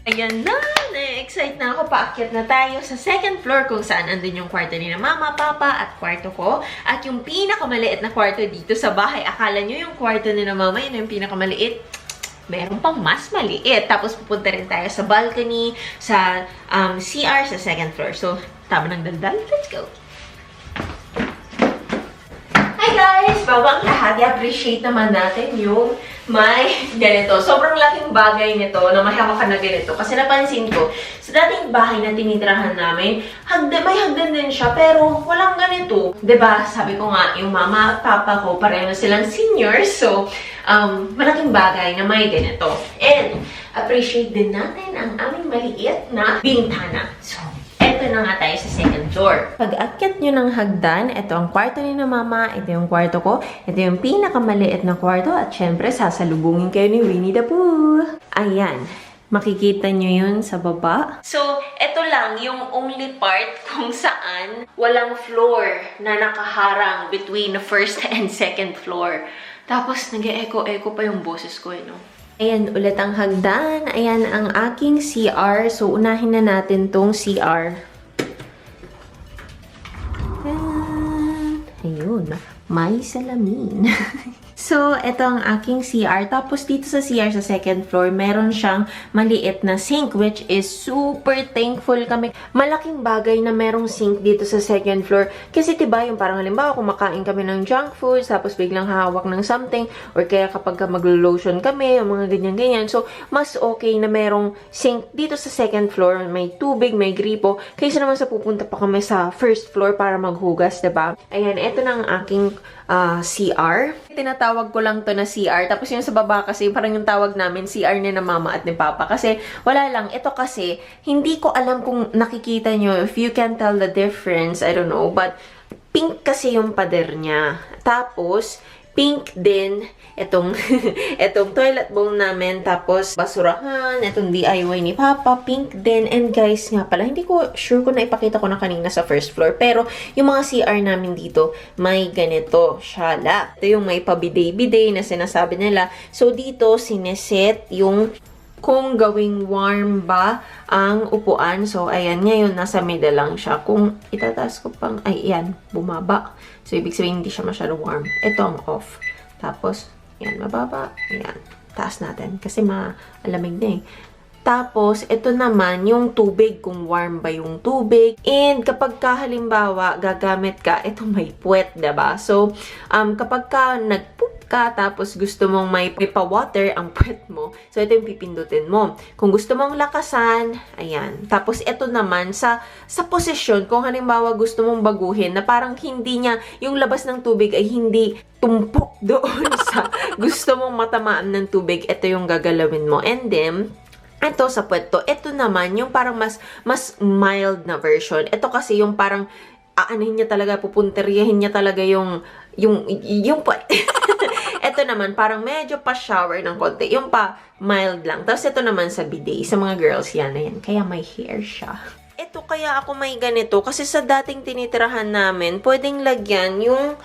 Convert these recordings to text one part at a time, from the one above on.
Ayan na! Na-excite na ako. Paakyat na tayo sa second floor kung saan andun yung kwarto ni na mama, papa, at kwarto ko. At yung pinakamaliit na kwarto dito sa bahay. Akala nyo yung kwarto ni na mama, yun yung pinakamaliit. Meron pang mas maliit. Tapos pupunta rin tayo sa balcony, sa CR, sa second floor. So, tama ng daldal. Let's go! Hi guys! Bago ang lahat, i-appreciate naman natin yung may ganito. Sobrang laking bagay nito na may hawakan na ganito. Kasi napansin ko, sa dating bahay na tinitirahan namin, may hagdan din siya, pero walang ganito. 'Di ba? Sabi ko nga, yung mama at papa ko, pareho na silang seniors. So, malaking bagay na may ganito. And, appreciate din natin ang aming maliit na bintana. So, ito na nga tayo sa second floor. Pag-akyat nyo ng hagdan, ito ang kwarto ni na mama, ito yung kwarto ko, ito yung pinakamaliit na kwarto, at syempre, sasalubungin kayo ni Winnie the Pooh. Ayan. Makikita nyo yun sa baba. So, ito lang yung only part kung saan walang floor na nakaharang between the first and second floor. Tapos, nag-e-echo-echo pa yung boses ko, no? Ayan, ulit ang hagdan. Ayan ang aking CR. So, unahin na natin tong CR. Ayun, may salamin. So, ito ang aking CR. Tapos, dito sa CR sa second floor, meron siyang maliit na sink, which is super thankful kami. Malaking bagay na merong sink dito sa second floor. Kasi, diba, yung parang halimbawa, kumakain kami ng junk food, tapos biglang hawak ng something, or kaya kapag maglo-lotion kami, o mga ganyan-ganyan. So, mas okay na merong sink dito sa second floor. May tubig, may gripo. Kaysa naman sa pupunta pa kami sa first floor para maghugas, diba? Ayan, ito na ang aking CR. Tinatawag ko lang to na CR. Tapos yung sa baba kasi, parang yung tawag namin, CR ni na mama at ni papa. Kasi, wala lang. Ito kasi, hindi ko alam kung nakikita nyo, if you can tell the difference, I don't know. But, pink kasi yung pader niya. Tapos, pink din itong toilet bowl namin, tapos basurahan, itong DIY ni Papa, pink din. And guys, nga pala, hindi ko sure kung naipakita ko na kanina sa first floor, pero yung mga CR namin dito, may ganito, shala. Ito yung may pabiday-biday na sinasabi nila. So, dito, sineset yung kung gawing warm ba ang upuan. So, ayan, ngayon, nasa middle lang siya. Kung itataas ko pang, ay, yan, bumaba. So, ibig sabihin, hindi siya masyado warm. Ito ang off. Tapos, yan, mababa. Ayan, taas natin. Kasi maalamig na eh. Tapos, ito naman, yung tubig, kung warm ba yung tubig. And, kapag ka, halimbawa, gagamit ka, ito may puwet, diba? So, kapag ka nagpoop ka, tapos gusto mong may pa-water ang puwet mo, so, ito yung pipindutin mo. Kung gusto mong lakasan, ayan. Tapos, ito naman, sa posisyon, kung halimbawa gusto mong baguhin, na parang hindi niya, yung labas ng tubig ay hindi tumpok doon sa gusto mong matamaan ng tubig, ito yung gagalawin mo. And then, ito sa puwet, ito naman, yung parang mas mild na version. Ito kasi yung parang, aanahin niya talaga, pupunteriyahin niya talaga yung puwet. Ito naman, parang medyo pa-shower ng konti. Yung pa-mild lang. Tapos ito naman sa bidet. Sa mga girls, yan na yan. Kaya may hair siya. Ito kaya ako may ganito. Kasi sa dating tinitirahan namin, pwedeng lagyan yung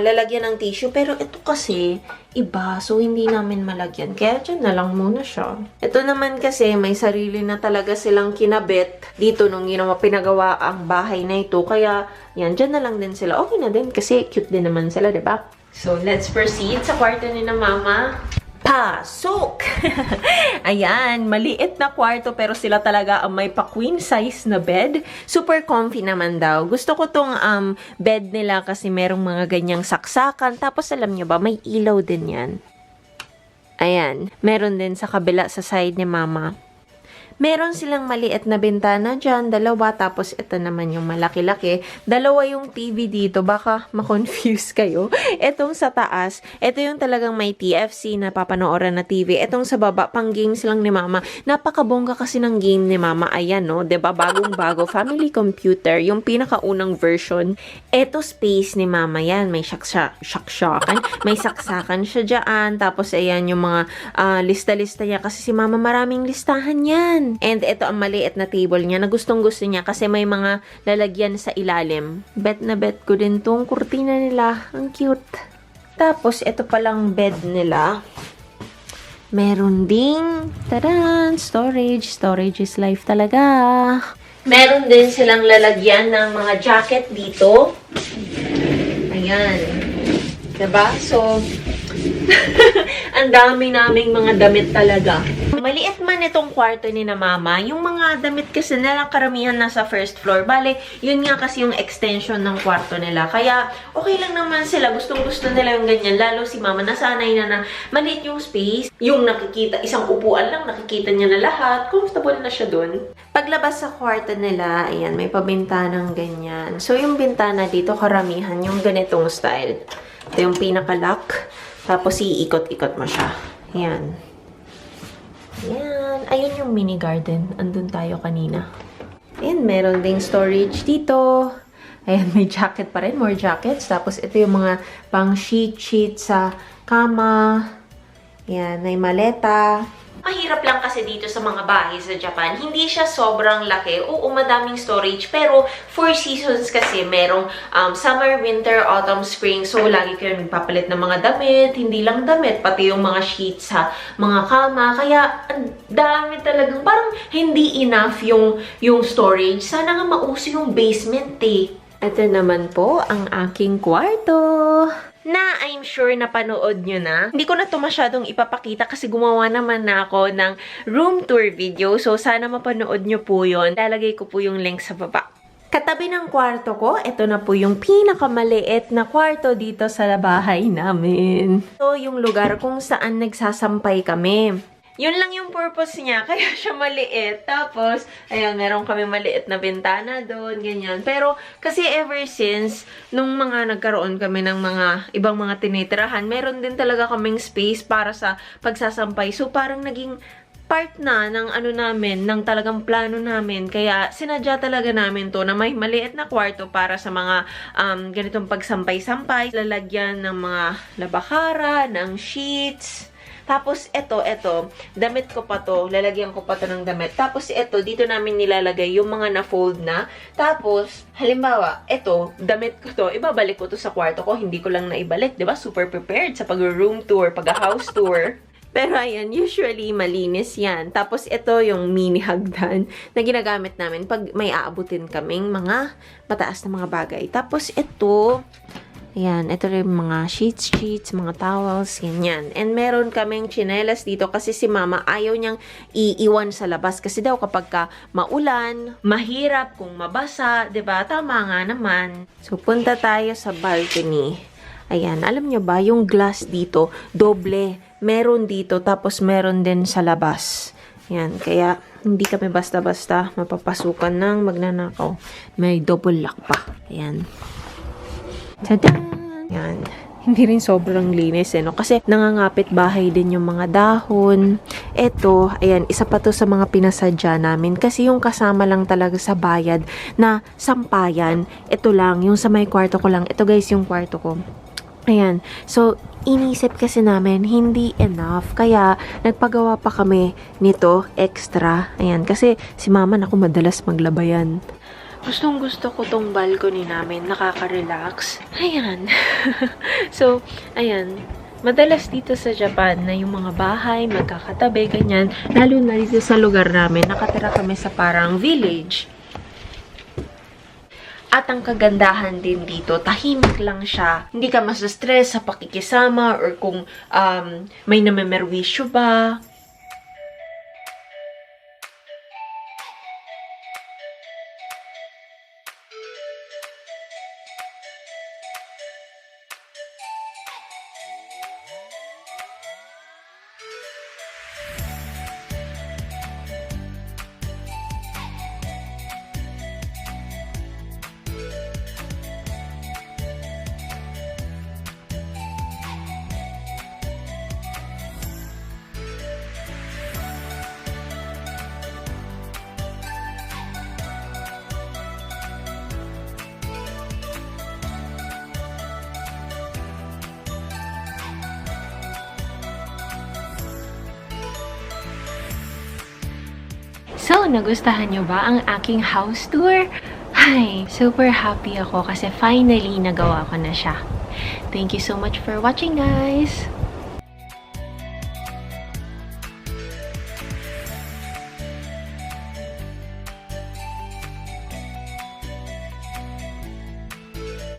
lalagyan ng tissue. Pero ito kasi, iba. So, hindi namin malagyan. Kaya dyan na lang muna siya. Ito naman kasi, may sarili na talaga silang kinabit dito nung pinagawa ang bahay na ito. Kaya, yan, dyan na lang din sila. Okay na din kasi cute din naman sila, diba? So, let's proceed sa kwarto ni na mama. Pasok! Ayan, maliit na kwarto pero sila talaga ang may pa-queen size na bed. Super comfy naman daw. Gusto ko tong bed nila kasi merong mga ganyang saksakan. Tapos alam nyo ba, may ilaw din yan. Ayan, meron din sa kabila sa side ni mama. Meron silang maliit na bintana dyan, dalawa, tapos ito naman yung malaki-laki. Dalawa yung TV dito, baka ma-confuse kayo. Etong sa taas, ito yung talagang may TFC na papanooran na TV. Etong sa baba, pang games lang ni mama. Napakabongga kasi ng game ni mama. Ayan, no? Diba? Bagong-bago. Family computer, yung pinakaunang version. Eto space ni mama yan. May shakshakan. May saksakan siya dyan. Tapos, ayan yung mga lista-lista niya. Kasi si mama maraming listahan yan. And ito ang maliit na table niya na gustong-gusto niya kasi may mga lalagyan sa ilalim. Bet na bet ko din tong kurtina nila. Ang cute. Tapos, ito palang bed nila. Meron ding, tadan, storage. Storage is life talaga. Meron din silang lalagyan ng mga jacket dito. Ayan. Diba? So, ang dami naming mga damit talaga. Maliit man itong kwarto ni na mama, yung mga damit kasi nila karamihan nasa first floor. Bale, yun nga kasi yung extension ng kwarto nila. Kaya, okay lang naman sila. Gustong-gusto nila yung ganyan. Lalo si mama, nasanay na maliit yung space. Yung nakikita, isang upuan lang, nakikita niya na lahat. Comfortable na siya dun. Paglabas sa kwarto nila, ayan, may pabintanang ganyan. So, yung bintana dito, karamihan yung ganitong style. Ito yung pinaka-lock. Tapos, iikot-ikot mo siya. Ayan. Ayan. Ayun yung mini garden. Andun tayo kanina. Ayan, meron ding storage dito. Ayan, may jacket pa rin. More jackets. Tapos, ito yung mga pang sheet sa kama. Ayan, may maleta. Mahirap lang kasi dito sa mga bahay sa Japan. Hindi siya sobrang laki. Oo, madaming storage. Pero, 4 seasons kasi merong summer, winter, autumn, spring. So, lagi kayo nagpapalit ng mga damit. Hindi lang damit, pati yung mga sheets sa mga kama. Kaya, ang dami talagang, parang hindi enough yung storage. Sana nga mauso yung basement eh. Ito naman po ang aking kwarto. Na I'm sure na panood nyo na. Hindi ko na ito masyadong ipapakita kasi gumawa naman na ako ng room tour video. So, sana mapanood nyo po yun. Lalagay ko po yung link sa baba. Katabi ng kwarto ko, ito na po yung pinakamaliit na kwarto dito sa bahay namin. So, yung lugar kung saan nagsasampay kami. Yun lang yung purpose niya, kaya siya maliit. Tapos, ayun, meron kami maliit na bintana doon, ganyan. Pero, kasi ever since, nung mga nagkaroon kami ng mga ibang mga tinitirahan, meron din talaga kaming space para sa pagsasampay. So, parang naging part na ng ano namin, ng talagang plano namin. Kaya, sinadya talaga namin to na may maliit na kwarto para sa mga ganitong pagsampay-sampay. Lalagyan ng mga labakara, ng sheets. Tapos, ito, damit ko pa to, lalagyan ko pa to ng damit. Tapos, ito, dito namin nilalagay yung mga na-fold na. Tapos, halimbawa, ito, damit ko to, ibabalik ko to sa kwarto ko, hindi ko lang naibalik, diba? Super prepared sa pag-room tour, pag-house tour. Pero, ayan, usually, malinis yan. Tapos, ito yung mini hagdan na ginagamit namin pag may aabutin kaming mga mataas na mga bagay. Tapos, ito, ayan, ito rin mga sheets, mga towels, ganyan. And meron kaming tsinelas dito kasi si mama ayaw niyang iiwan sa labas. Kasi daw kapag ka maulan, mahirap kung mabasa, 'di ba? Tama nga naman. So, punta tayo sa balcony. Ayan, alam niyo ba, yung glass dito, doble. Meron dito, tapos meron din sa labas. Ayan, kaya hindi kami basta-basta mapapasukan ng magnanakaw. May double lock pa. Ayan. Tada! Yan. Hindi rin sobrang linis, eh, no? Kasi nangangapit bahay din yung mga dahon. Ito, ayan, isa pa to sa mga pinasadya namin. Kasi yung kasama lang talaga sa bayad na sampayan, ito lang, yung sa may kwarto ko lang. Ito guys, yung kwarto ko. Ayan. So, inisip kasi namin, hindi enough. Kaya, nagpagawa pa kami nito, extra. Ayan. Kasi si mama, naku, madalas maglabayan. Gustong-gusto ko tong balcony namin. Nakaka-relax. Ayan. So, ayan. Madalas dito sa Japan na yung mga bahay, magkakatabi, ganyan. Lalo na dito sa lugar namin, nakatira kami sa parang village. At ang kagandahan din dito, tahimik lang siya. Hindi ka masa-stress sa pakikisama or kung may namemerwisyo ba. So, nagustuhan nyo ba ang aking house tour? Ay, super happy ako kasi finally nagawa ko na siya. Thank you so much for watching, guys!